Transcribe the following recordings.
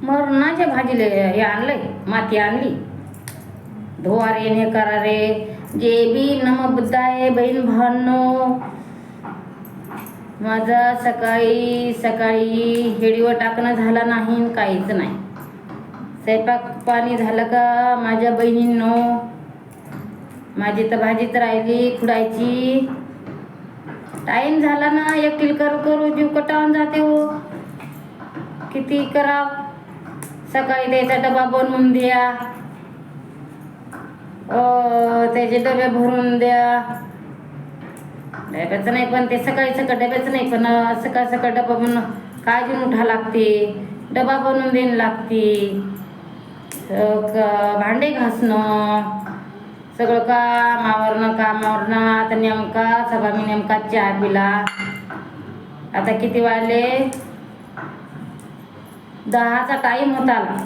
मरणाच्या भाजीले हे आणलंय, माती आणली. धुवा रे हे करा रे. जे बी नम बुद्धाय बहीण भावांनो, माझा सकाळी सकाळी हेडीवर टाकणं झालं नाही, काहीच नाही. स्वयंपाक पाणी झालं का माझ्या बहिणींनो? माझी तर भाजीच राहिली खुडायची. टाईम झाला ना, एकटील करू करू जीव कटाळून जाते हो. किती कराव. सकाळी त्याचा डबा बनवून द्या, त्याचे डबे भरून द्या. डब्याचं नाही पण ते सकाळी सकाळ डब्याचं नाही पण सकाळ सकाळ डबा बनवून काळजी उठा लागते, डबा बनवून देणं लागते. भांडे घासणं सगळं कामावरनं आता नेमका सभा मी नेमका चहा पिला. आता किती वाजले? 10चा टाईम होत आला.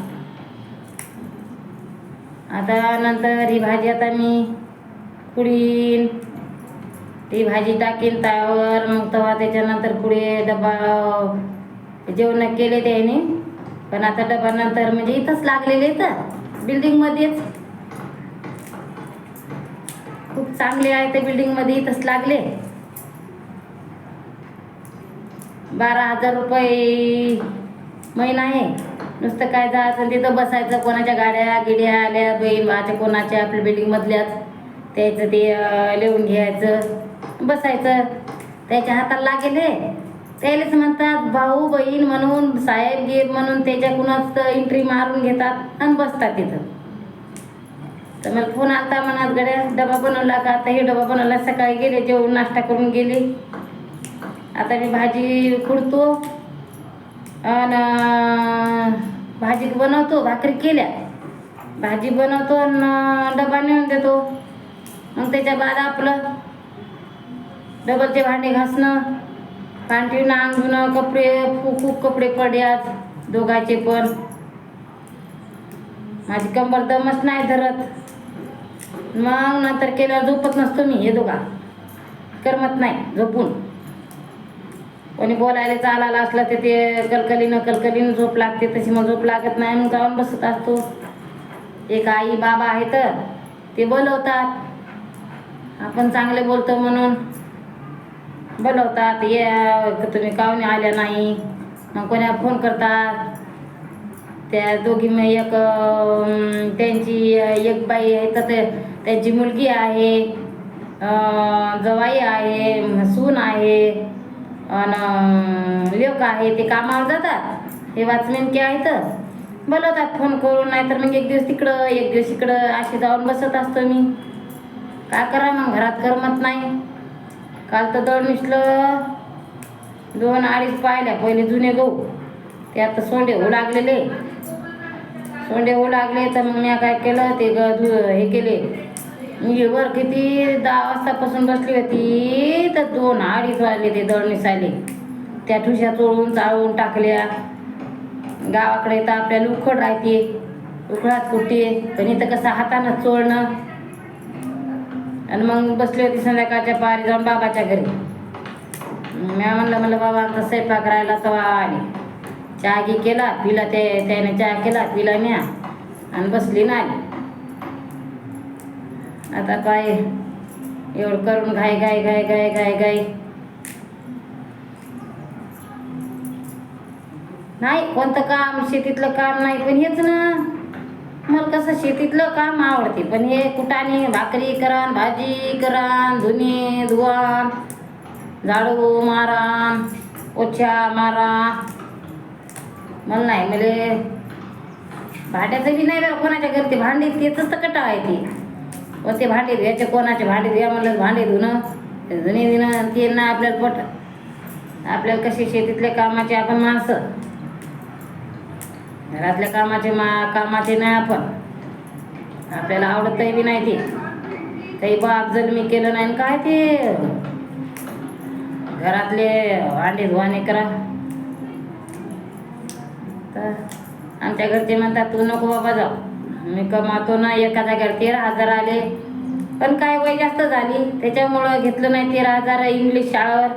आता नंतर ही भाजी आता मी कुडीन, ती भाजी टाकीन तावर. मग तेव्हा त्याच्यानंतर पुढे डबा जेवण केले त्याने. पण आता डबा नंतर म्हणजे इथंच लागलेले तर बिल्डिंगमध्येच खूप चांगले आहे ते बिल्डिंगमध्ये, इथंच लागले. 12,000 रुपये महिना आहे. नुसतं काय जायचं तिथं बसायचं, कोणाच्या गाड्या गिड्या आल्या बहीण भाच्या कोणाच्या आपल्या बिल्डिंगमधल्याच त्याचं ते लिहून घ्यायचं, बसायचं. त्याच्या हाताला लागेले त्यालाच म्हणतात भाऊ बहीण म्हणून, साहेब गिर म्हणून त्याच्याकडूनच एंट्री मारून घेतात आणि बसतात तिथं. तर मला फोन आलता मनात गड्या डबा बनवला का? आता हे डबा बनवला. सकाळी गेले जेवण नाश्ता करून गेले. आता मी भाजी खुडतो आणि भाजी बनवतो. भाकरी केल्या, भाजी बनवतो आणि डबा नेऊन देतो. मग त्याच्या बाद आपलं डबलचे भांडे घासणं, पांढरीनं अंगणं, कपडे खूप कपडे पड्यात दोघांचे पण. माझी कंबर दमच नाही धरत. मग नंतर केल्यावर झोपत नसतो मी. हे दोघा करमत नाही झोपून. कोणी बोलायला चालायला असलं तर ते कलकलीनं झोप लागते. तशी मग झोप लागत नाही. मग जाऊन बसत असतो. एक आई बाबा आहेत ते बोलवतात, आपण चांगले बोलतो म्हणून बोलवतात. तुम्ही काहून आल्या नाही? मग कोणा फोन करतात. त्या दोघी एक त्यांची एक बाई आहे तर त्यांची मुलगी आहे, जवाई आहे, सून आहे आणि लेक आहे. ते कामावर जातात. हे वॉचमॅन के आहेत, बोलवतात फोन करून. नाहीतर मग एक दिवस तिकडं एक दिवस इकडं अशी जाऊन बसत असतो मी. काय करा मग, घरात करमत नाही. काल तर दळ मिसलं 2-2.5 पाहिल्या. पहिले जुने गहू ते आता सोंडे होऊ लागले तर मग मी काय केलं ते हे केले. मी वर किती 10 वाजतापासून बसली होती तर 2-2.5 वाजले ते दळ मिसायले. त्या ठुशा चोळून चाळून टाकल्या. गावाकडे तर आपल्याला उखड राहते, उखडात कुठे, पण इथं कसं हातानं चोळणं. आणि मग बसली होती संध्याकाळच्या पारी जाऊन बाबाच्या घरी. मी म्हणलं बाबा आमचा स्वयंपाक राहिला तेव्हा आली. चहा घी केला पिला, त्याने चहा केला पिला म्या आणि बसली ना आली. आता काय एवढं करून घाई नाही. कोणतं काम शेतीतलं काम नाही, पण हेच ना मला कसं शेतीतलं काम आवडते. पण हे कुटाने भाकरी करान, भाजी करान, धुणे धुवान, झाडू मारा, पोछा मारा मला नाही. मला भांड्याचं बी नाही बरं कोणाच्या घरी. ते भांडी तेच तर कटाळ आहे ती. व ते भांडे धुवायचे कोणाचे भांडे धुया म्हणलं भांडे धुणं धुणे धुणं ते ना आपल्याला पट. आपल्याला कसे शेतीतल्या कामाचे आपण माणसं, घरातल्या कामाचे नाही आपण. आपल्याला आवडतही बी नाही ते. काही बाप जर मी केलं नाही काय ते घरातले भांडे धुवाने करा. तर आमच्या घरचे म्हणतात तू नको बाबा जाऊ, मी कमावतो ना. एका जागेवर 13,000 आले, पण काय वय जास्त झाली त्याच्यामुळं घेतलं नाही 13,000 इंग्लिश शाळेवर.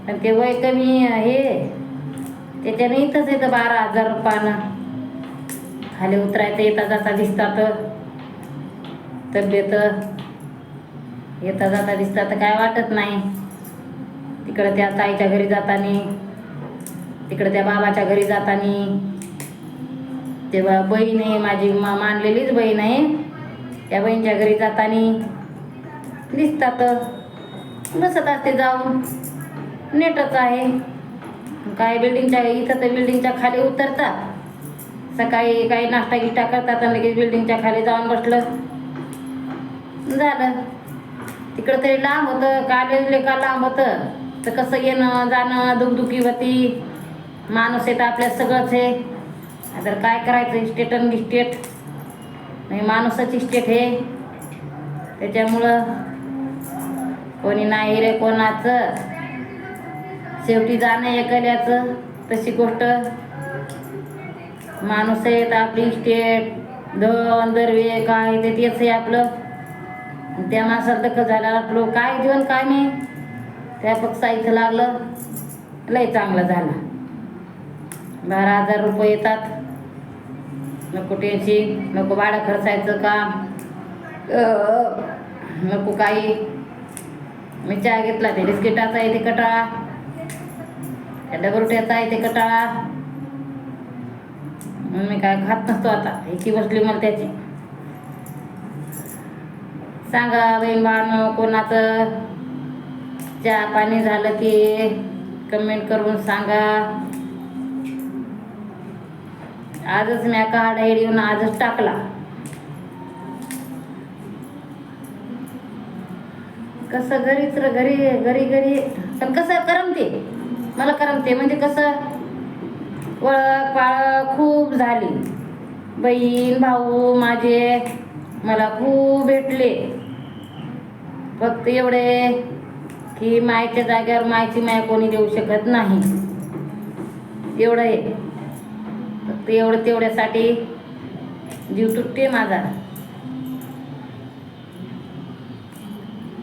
पण ते वय कमी हे त्याच्याने इथंच येतं 12,000 रुपयानं. खाली उतरायचं येता जाता दिसतात, तब्येत येता जाता दिसतात, काय वाटत नाही. तिकडं त्या ताईच्या घरी जातानी, तिकडं त्या बाबाच्या घरी जातानी, तेव्हा बहीण आहे माझी, मानलेलीच बहीण आहे, त्या बहीणच्या घरी जातानी दिसतात. बसत असते जाऊन, नेटच आहे. काय बिल्डिंगच्या इथं तर बिल्डिंगच्या खाली उतरतात, सकाळी काही नाश्ता गिष्टा करतात आणि लगेच बिल्डिंगच्या खाली जाऊन बसलं झालं. तिकडं तरी लांब होतं, कॉलेजले का लांब होतं, तर कसं येणं जाणं दुखदुखी होती. माणूस येतं आपल्या सगळंच आहे. तर काय करायचं, इस्टेट आणि इस्टेट नाही, माणूसच इस्टेट हे. त्याच्यामुळं कोणी नाही रे कोणाचं, शेवटी जाणं एकल्याचं. तशी गोष्ट माणूस आहे तर आपली इस्टेट धन दर्वे काय ते तेच आहे आपलं. त्या माणसाला दखल झाला आपलं काय जीवन काय नाही. त्या पक्षा इथं लागलं, लय चांगलं झालं. 12,000 रुपये येतात, नको टेन्शन, नको भाडं खर्चायचं काम, नको काही. मी चहा घेतला ते बिस्किटाचा येते कटाळा, त्या डबरुट्याचा येते कटाळा, मी काय खात नसतो. आता एकी बसली मला त्याची. सांगा बहीण भावांनो, कोणाचं चहा पाणी झालं की कमेंट करून सांगा. आजच मी कार्ड येऊन आजच टाकला. कसं घरीच घरी घरी घरी पण कसं करमते, मला करमते. म्हणजे कसं ओळख पाळख खूप झाली. बहीण भाऊ माझे मला खूप भेटले. फक्त एवढे की मायच्या जाग्यावर मायची माय कोणी देऊ शकत नाही. एवढं आहे फक्त, एवढं तेवढ्यासाठी जीव तुटते माझा.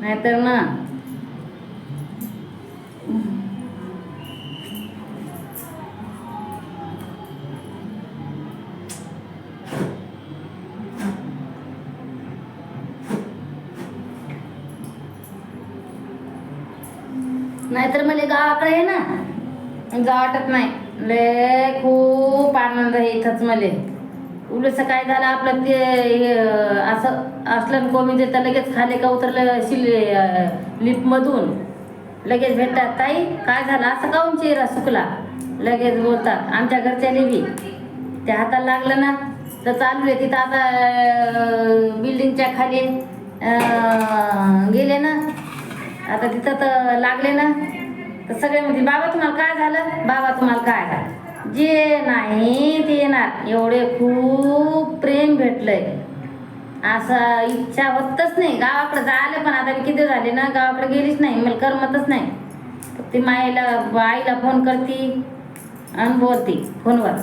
नाहीतर ना नाहीतर मला गावाकडे आहे ना, जा वाटत नाही. लय खूप आनंद आहे इथंच. मला उलट काय झालं आपलं ते असं असलं कोमी देतं लगेच खाली का उतरलं लिफ्टमधून लगेच भेटतात. ताई काय झालं, असं काऊन चेहरा सुकला, लगेच बोलतात. आमच्या घरच्याने बी त्या हाताला लागलं ना तर चालू आहे. तिथं आता बिल्डिंगच्या खाली गेले ना, आता तिथं तर लागले ना, तर सगळे म्हणते बाबा तुम्हाला काय झालं, बाबा तुम्हाला काय झालं. जे नाही ते येणार. एवढे खूप प्रेम भेटलंय, असं इच्छा होतच नाही गावाकडे जायला. पण आता मी किती झाले ना गावाकडे गेलीच नाही, मला करमतच नाही. ती माईला आईला फोन करते आणि बोलते फोनवर.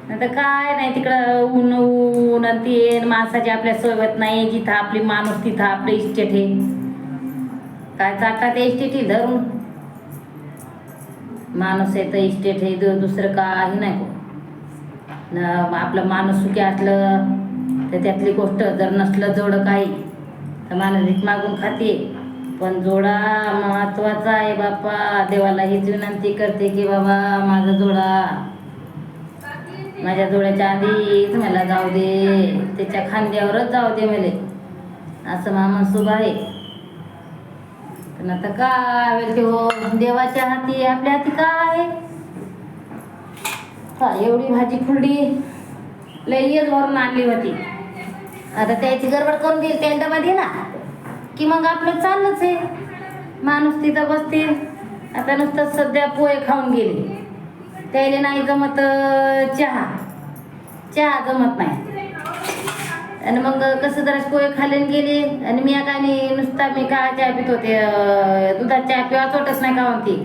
नाही तर काय नाही, तिकडं ऊन ऊन आणि ते माणसाची आपल्या सोबत नाही. जिथं आपली माणूस तिथं आपलं इस्टेट हे. काय चालतात ते इस्टेट धरून, माणूस आहे तर इस्टेट हे, दुसरं काही नाही. आपलं माणूस सुखी असलं तर त्यातली गोष्ट, जर नसलं जोडं काही तर माणूस भीक मागून खाते. पण जोडा महत्वाचा आहे बाप्पा. देवाला हीच विनंती करते की बाबा माझा जोडा, माझ्या जोड्याच्या आधीच मला जाऊ दे, त्याच्या खांद्यावरच जाऊ दे मला, असं मामा शुभ आहे. पण आता काय होईल ते हो, देवाच्या हाती आपल्या हाती काय आहे. एवढी भाजी फुलडी लयच भरून आणली होती. आता त्याची गडबड करून देईल त्या डब्यामध्ये ना की मग आपलं चाललंच आहे. माणूस तिथं बसते. आता नुसतं सध्या पोहे खाऊन गेले, त्याला नाही जमत चहा, चहा जमत नाही. आणि मग कसं जरा पोहे खाल्ले गेले. आणि मी काय नाही, नुसता मी काय चहा पित होते, दुधात चहा पिवा चोटच नाही का म्हणते.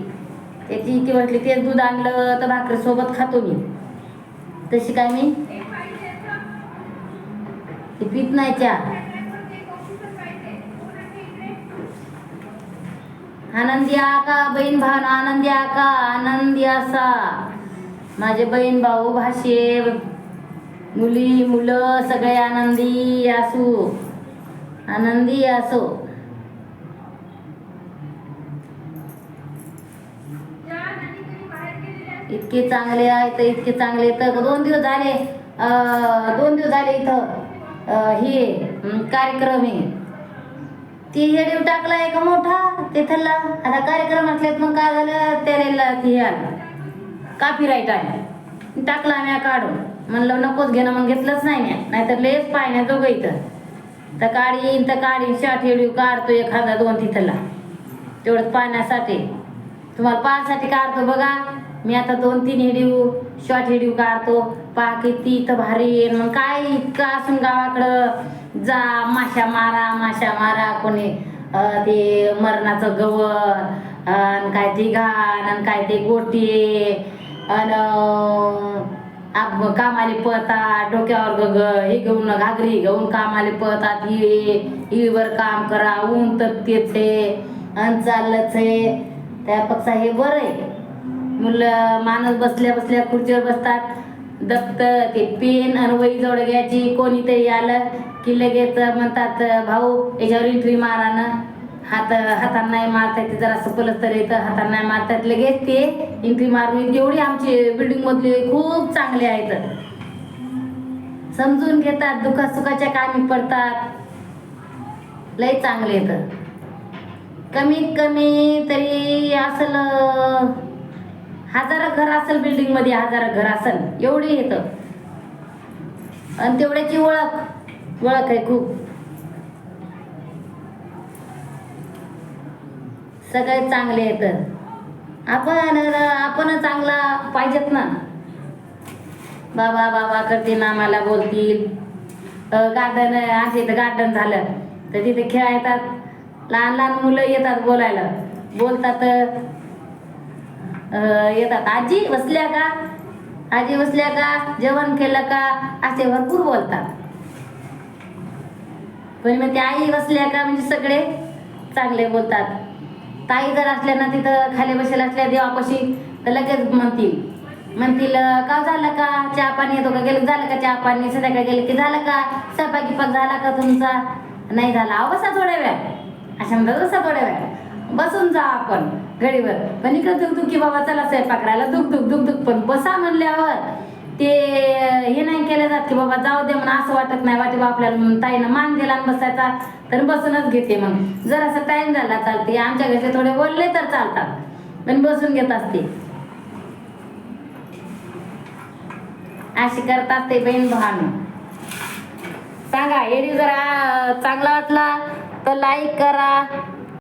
त्याची इथे म्हटली तेच दूध आणलं तर भाकरीसोबत खातो मी. तशी काय मी पीत नाही चहा. आनंदी आका बहीण भाव आनंदी आका आनंदी असा. माझे बहीण भाऊ भाषे मुली मुलं सगळे आनंदी असू, आनंदी असो. इतके चांगले आहेत, इतके चांगले. तर 2 दिवस झाले, 2 दिवस झाले इथं हे कार्यक्रम आहे. ती हेडीव टाकला एक मोठा तिथला. आता कार्यक्रम असल्यात मग काय झालं, त्याला ती कॉपीराईट आहे, टाकला म्या काढून. म्हणलं नकोच घेणं, मग घेतलंच नाही म्या, नाहीतर लेस पाहण्याजोगं इथं. तर काढीन शॉर्ट हेडीव काढतो एखादा 2 तिथला, तेवढंच पाहण्यासाठी, तुम्हाला पाहण्यासाठी काढतो बघा. मी आता 2-3 हेडीव शॉर्ट हेडीव काढतो, पहा किती इथं भारी. मग काय इतकं असून गावाकडं जा माशा मारा कोणी ते मरणाचं गवत आणि काय ते घाण आणि काय ते गोटे आणि कामाले पळतात, डोक्यावर हे घेऊन घागरी घेऊन कामाले पळतात. हिवर काम करा, ऊन तपतेच आहे आणि चाललंच आहे. त्यापेक्षा हे बरं आहे. मुलं माणूस बसल्या बसल्या खुर्चीवर बसतात, दप्तर ते पेन आणि वही जवळ घ्यायची. कोणीतरी आलं की लगेच म्हणतात भाऊ याच्यावर एंट्री मारा ना. हातानं नाही मारता येते, जरा सपलच तर येतं, हातानं नाही मारता येत, लगेच ते एंट्री मारून. एवढी आमची बिल्डिंग मधली खूप चांगले आहेत, समजून घेतात, दुःखासुखाच्या कामी पडतात, लय चांगले आहेत. कमीत कमी तरी असल 1000 घर असेल बिल्डिंग मध्ये, 1000 घर असेल, एवढी येतं. आणि तेवढ्याची ओळख आहे खूप. सगळे चांगले आहेत. आपण चांगला पाहिजेत ना. बाबा बाबा करतील, आम्हाला बोलतील. गार्डन आमच्या इथं गार्डन झालं तर तिथे खेळा येतात, लहान लहान मुलं येतात बोलायला, बोलतात. येतात आजी बसल्या का, आजी बसल्या का, जेवण केलं का, असे भरपूर बोलतात. पण मग ते आई बसल्या का म्हणजे सगळे चांगले बोलतात. ताई जर असल्या ना तिथं खाली बसेला असल्या देवापाशी तर लगेच म्हणतील का झालं का, चहा पाणी येतो का, गेलं झालं का चहा पाणी, संध्याकाळी गेलं की झालं का, स्वयंपाक गिपाक झाला का तुमचा, नाही झाला, अहो बसा थोड्या वेळ, अशा म्हणतात बसा थोड्या वेळ, बसून जा आपण घडीवर. पण इकडं दुख की बाबा चला स्वयंपाक करायला, दुख पण बसा म्हणल्यावर ते हे नाही केलं जात की बाबा जाऊ दे म्हणून, असं वाटत नाही. वाटे बा आपल्याला ताईनं मान दिला बसायचा तर बसूनच घेते. मग जर असं टाइम झाला चालते, आमच्या घरचे थोडे बोलले तर चालतात, पण बसून घेत असते. अशी करतात ते बहीण भावानं. सांगा व्हिडिओ जरा चांगला वाटला तर लाईक करा,